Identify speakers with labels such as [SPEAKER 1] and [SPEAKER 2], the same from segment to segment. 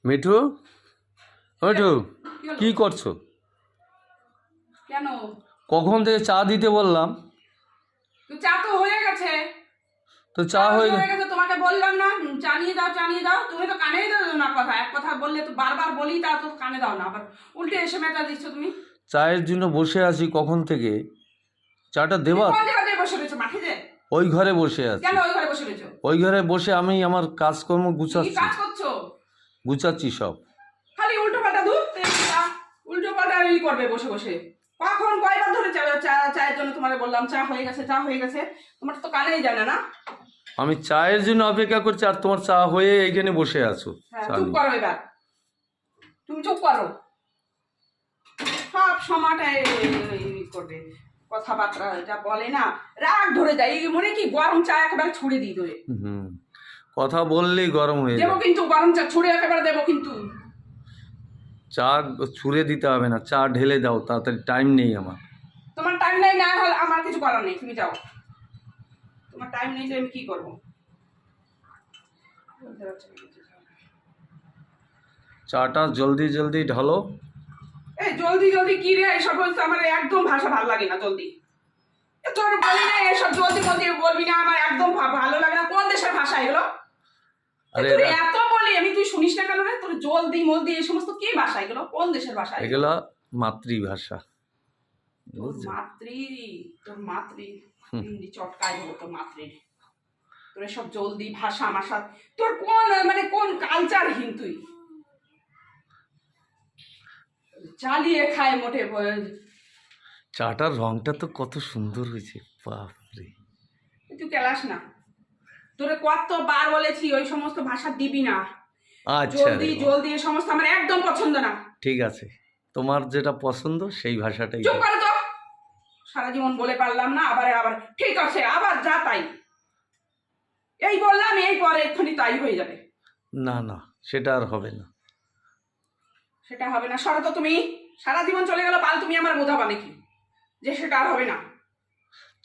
[SPEAKER 1] মিঠু, মিঠু, কি করছো?
[SPEAKER 2] কেন?
[SPEAKER 1] কখন থেকে চা দিতে বললাম?
[SPEAKER 2] তো চা তো হয়ে গেছে।
[SPEAKER 1] তো চা হয়ে
[SPEAKER 2] গেছে, তোমাকে বললাম না চা নিয়ে দাও, চা নিয়ে দাও। তুমি তো কানেই দাও না কথা, এক কথা বললে তো বারবার বলি, তা তো কানে দাও না, আবার উল্টে এসে মেটা দিচ্ছ তুমি।
[SPEAKER 1] চায়ের জন্য বসে আছি কখন থেকে। চাটা দেবা?
[SPEAKER 2] কোন জায়গায় বসে রয়েছো? মাঠে যে?
[SPEAKER 1] ওই ঘরে বসে আছি।
[SPEAKER 2] কেন ওই ঘরে বসে রয়েছো?
[SPEAKER 1] ওই ঘরে বসে আমি আমার কাজকর্ম
[SPEAKER 2] কি
[SPEAKER 1] গুছাচ্ছি।
[SPEAKER 2] কাজ করছো?
[SPEAKER 1] গুছাচ্ছি সব।
[SPEAKER 2] খালি উল্টো পাল্টা দুধ উল্টো পাল্টা করবে বসে বসে। কখন কয়বার ধরে চায়ের জন্য তোমাকে বললাম চা হয়ে গেছে, চা হয়ে গেছে, তোমার তো কানেই যায় না।
[SPEAKER 1] আমি চায়ের জন্য অপেক্ষা করছি আর তোমার চা হয়ে এইখানে বসে আছো।
[SPEAKER 2] চুপ করো এবার, তুমি চুপ করো। সব সময়টাই করবে, কথাবার্তা যা বলে না, রাগ ধরে যায়। মনে কি গরম চা একেবারে ছুড়ে দিই দেবে।
[SPEAKER 1] কথা বললেই গরম হয়ে
[SPEAKER 2] দেবো
[SPEAKER 1] যায়।
[SPEAKER 2] কিন্তু, গরম চা ছুড়ে একেবারে দেবো কিন্তু।
[SPEAKER 1] চা ছুঁড়ে দিতে হবে না, চা ঢেলে দাও তাড়াতাড়ি, টাইম নেই আমার।
[SPEAKER 2] তোমার টাইম নেই না হলে আমার কিছু করার নেই, তুমি যাও। তোমার টাইম নেই তো আমি কি করবো?
[SPEAKER 1] চাটা জলদি জলদি ঢালো।
[SPEAKER 2] এই জলদি জলদি কি রে? এসব বলতে আমার একদম ভাষা ভালো লাগে না। জলদি তোর বলি না, এসব জলদি জলদি বলবি না, আমার একদম ভালো লাগে না। কোন দেশের ভাষা এগুলো? তোর এত বলি আমি, তুই শুনিস না কেন রে? তোর জলদি মলদি এই সমস্ত কি ভাষা এগুলো? কোন দেশের ভাষা
[SPEAKER 1] এগুলো? মাতৃভাষা।
[SPEAKER 2] তোর মাতৃ হিন্দি চটকাই হলো তোর মাতৃ। তোর এসব জলদি ভাষা আমার সাথে তোর কোন মানে কোন কালচারহীন তুই? চালিয়ে খায় মোটে।
[SPEAKER 1] চাটার রংটা তো কত সুন্দর হয়েছে, বাপরে।
[SPEAKER 2] তুই কেলাস না, তোরে কতবার বলেছি ওই সমস্ত ভাষা দিবি না।
[SPEAKER 1] আচ্ছা,
[SPEAKER 2] জলদি জলদি এই সমস্ত আমার একদম পছন্দ না।
[SPEAKER 1] ঠিক আছে, তোমার যেটা পছন্দ সেই ভাষাটাই।
[SPEAKER 2] চুপ করো তো। সারা জীবন বলে পারলাম না, আবার আবার ঠিক আছে, আবার যা তাই। এই বললাম, এই পরে এক্ষুনি তাই হয়ে যাবে।
[SPEAKER 1] না না, সেটা আর হবে না।
[SPEAKER 2] সেটা হবে না? সরো তো তুমি। সারা জীবন চলে গেল, পাল তুমি আমার বোঝাবা নাকি যে সেটা আর হবে না?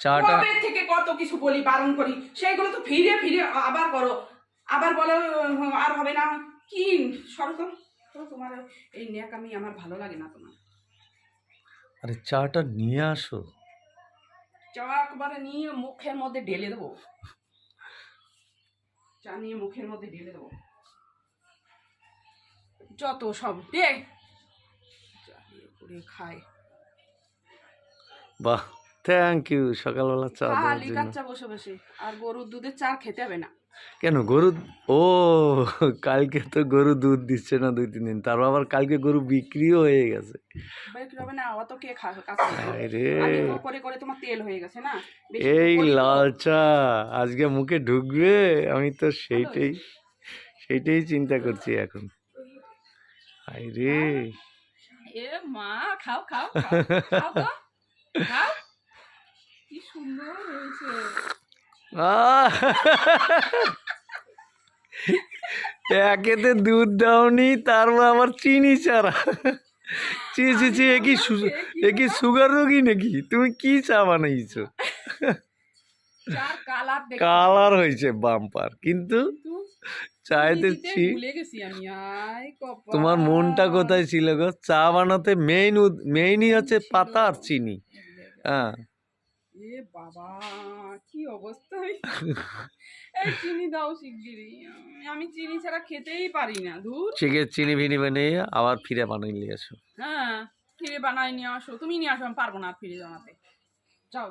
[SPEAKER 1] চাটা
[SPEAKER 2] থেকে কত কিছু বলি, বারণ করি, সেইগুলো তো ফিরে ফিরে আবার করো, আবার বলো আর হবে না। কি সরো তো। তোমার এই ন্যাকামি আমার ভালো লাগে না তোমার।
[SPEAKER 1] আরে চাটা নিয়ে আসো।
[SPEAKER 2] চা একবারে নিয়ে মুখের মধ্যে ঢেলে দেবো। চা নিয়ে মুখের মধ্যে ঢেলে দেবো। যত সব দে করে খায়।
[SPEAKER 1] বাহ, থ্যাংক ইউ। সকালবেলা চা দেওয়ার জন্য।
[SPEAKER 2] কাচ্চা বসে বসে আর গরুর দুধের চা খেতে হবে না।
[SPEAKER 1] কেন গরু? ও, কালকে তো গরু দুধ দিচ্ছে না 2-3 দিন, তারপর আবার কালকে গরু বিক্রিও হয়ে গেছে।
[SPEAKER 2] বিক্রি হবে না? অত কে খায়? করে করে তোমার তেল হয়ে গেছে না।
[SPEAKER 1] এই লাল চা আজকে মুখে ঢুকবে, আমি তো সেইটাই চিন্তা করছি এখন। আরে
[SPEAKER 2] এ মা, খাও খাও খাও তো, খাও। কি সুন্দর হয়েছে।
[SPEAKER 1] একেতে দুধ দাওনি, তারপর আবার চিনি ছাড়া। চি চি চি, এ কি সুগার রোগী নাকি? তুমি কি চা বানাইছো? কালার হয়েছে বাম্পার, কিন্তু চাইতে তোমার মনটা কোথায় ছিল গো? চা বানাতে মেইনই হচ্ছে পাতা আর চিনি। হ্যাঁ,
[SPEAKER 2] বাবা কি অবস্থা। চিনি দাও শিগগিরই, আমি চিনি ছাড়া খেতেই পারি না। ধুর,
[SPEAKER 1] চিনি ভিনি বানিয়ে আবার ফিরে বানাই নিয়ে আসো।
[SPEAKER 2] হ্যাঁ, ফিরে বানাই নিয়ে আসো। তুমি নিয়ে আসো, আমি পারবো না ফিরে বানাতে। যাও।